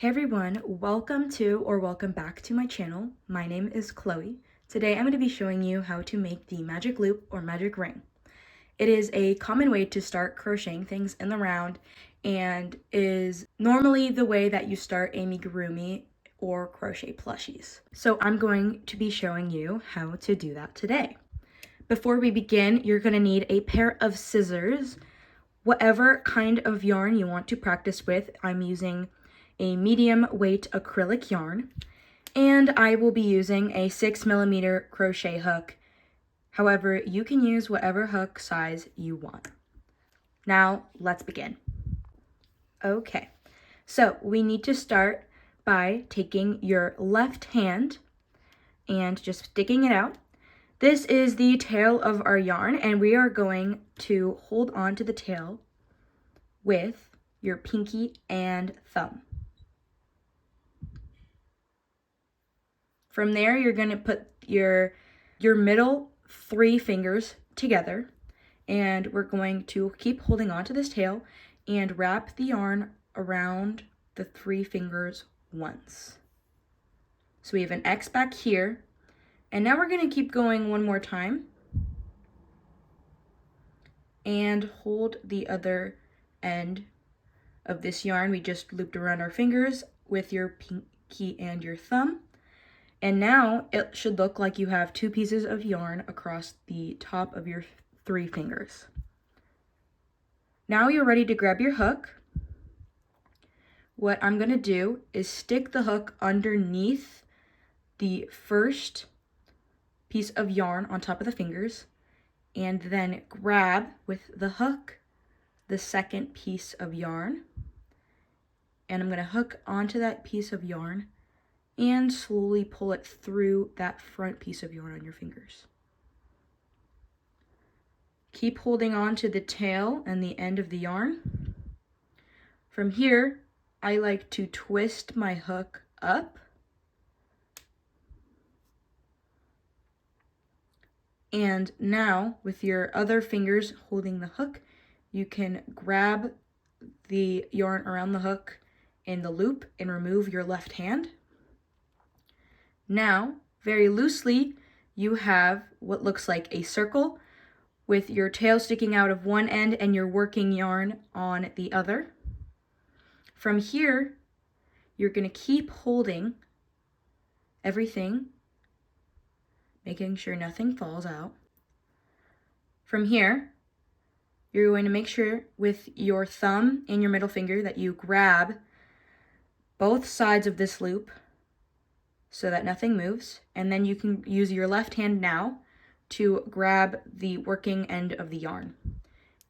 Hey everyone, welcome to or welcome back to my channel. My name is Chloe. Today I'm going to be showing you how to make the magic loop or magic ring. It is a common way to start crocheting things in the round and is normally the way that you start amigurumi or crochet plushies. So I'm going to be showing you how to do that today. Before we begin, you're going to need a pair of scissors, whatever kind of yarn you want to practice with. I'm using a medium weight acrylic yarn, and I will be using a 6mm crochet hook. However, you can use whatever hook size you want. Now, let's begin. Okay, so we need to start by taking your left hand and just sticking it out. This is the tail of our yarn, and we are going to hold on to the tail with your pinky and thumb. From there, you're going to put your middle 3 fingers together, and we're going to keep holding on to this tail and wrap the yarn around the 3 fingers once. So we have an X back here, and now we're going to keep going one more time and hold the other end of this yarn we just looped around our fingers with your pinky and your thumb. And now it should look like you have 2 pieces of yarn across the top of your 3 fingers. Now you're ready to grab your hook. What I'm going to do is stick the hook underneath the first piece of yarn on top of the fingers, and then grab with the hook the second piece of yarn. And I'm going to hook onto that piece of yarn and slowly pull it through that front piece of yarn on your fingers. Keep holding on to the tail and the end of the yarn. From here, I like to twist my hook up and now with your other fingers holding the hook, you can grab the yarn around the hook in the loop and remove your left hand. Now, very loosely, you have what looks like a circle with your tail sticking out of one end and your working yarn on the other. From here, you're going to keep holding everything, making sure nothing falls out. From here, you're going to make sure with your thumb and your middle finger that you grab both sides of this loop so that nothing moves, and then you can use your left hand now to grab the working end of the yarn.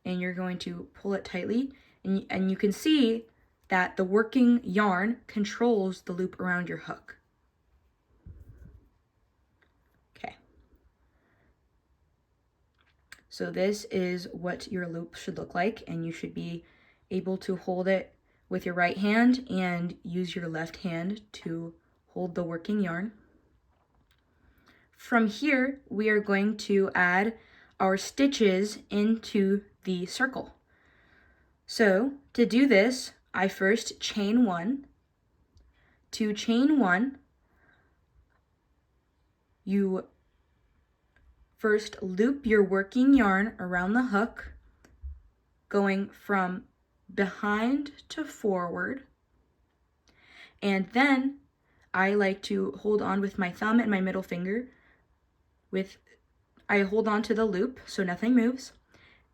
And you're going to pull it tightly, and you can see that the working yarn controls the loop around your hook. Okay. So this is what your loop should look like, and you should be able to hold it with your right hand and use your left hand to hold the working yarn. From here, we are going to add our stitches into the circle. So to do this, I first chain 1. To chain 1, you first loop your working yarn around the hook, going from behind to forward, and then I like to hold on with my thumb and my middle finger. I hold on to the loop so nothing moves,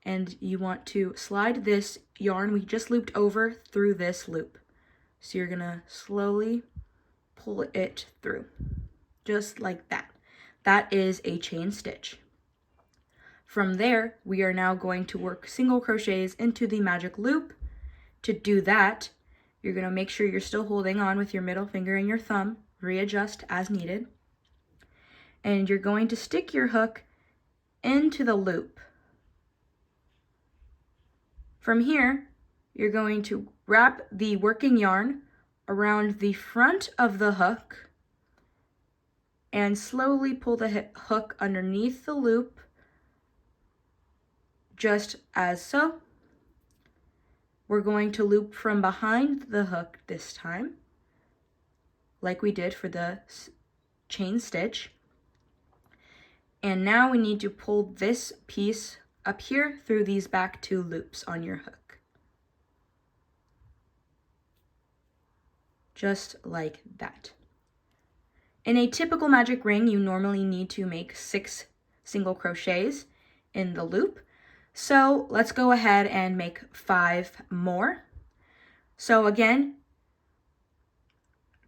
and you want to slide this yarn we just looped over through this loop. So you're gonna slowly pull it through, just like that. That is a chain stitch. From there, we are now going to work single crochets into the magic loop. To do that, you're going to make sure you're still holding on with your middle finger and your thumb, readjust as needed, and you're going to stick your hook into the loop. From here, you're going to wrap the working yarn around the front of the hook and slowly pull the hook underneath the loop, just as so. We're going to loop from behind the hook this time, like we did for the chain stitch. And now we need to pull this piece up here through these back 2 loops on your hook. Just like that. In a typical magic ring, you normally need to make 6 single crochets in the loop. So let's go ahead and make 5 more. So again,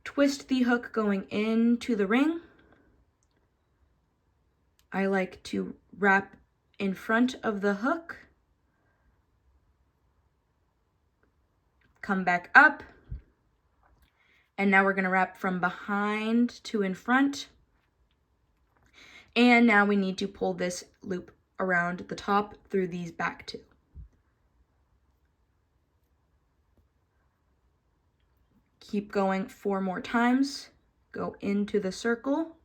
twist the hook going into the ring. I like to wrap in front of the hook, come back up, and now we're going to wrap from behind to in front. And now we need to pull this loop around the top through these back 2. Keep going 4 more times. Go into the circle,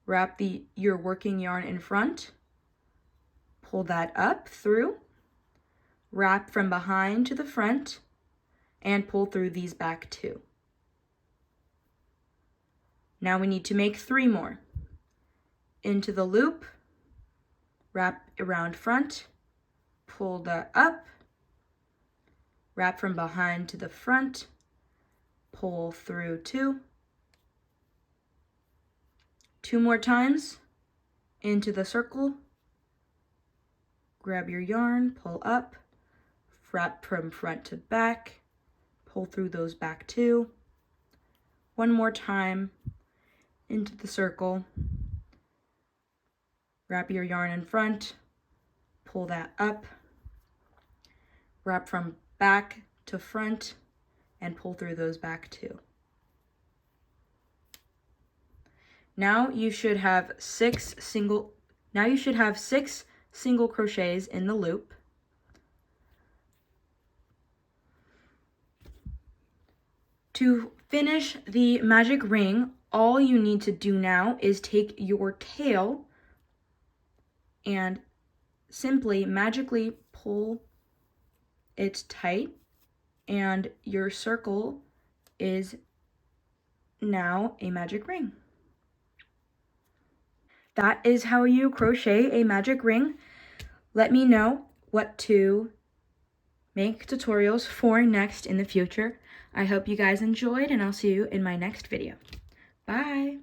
wrap your working yarn in front, pull that up through, wrap from behind to the front, and pull through these back 2. Now we need to make 3 more. Into the loop, wrap around front, pull that up, wrap from behind to the front, pull through 2. 2 more times, into the circle, grab your yarn, pull up, wrap from front to back, pull through those back 2. 1 more time, into the circle, wrap your yarn in front, pull that up, wrap from back to front, and pull through those back 2. Now you should have 6 single crochets in the loop. To finish the magic ring, all you need to do now is take your tail and simply magically pull it tight, and your circle is now a magic ring. That is how you crochet a magic ring. Let me know what to make tutorials for next in the future. I hope you guys enjoyed, and I'll see you in my next video. Bye!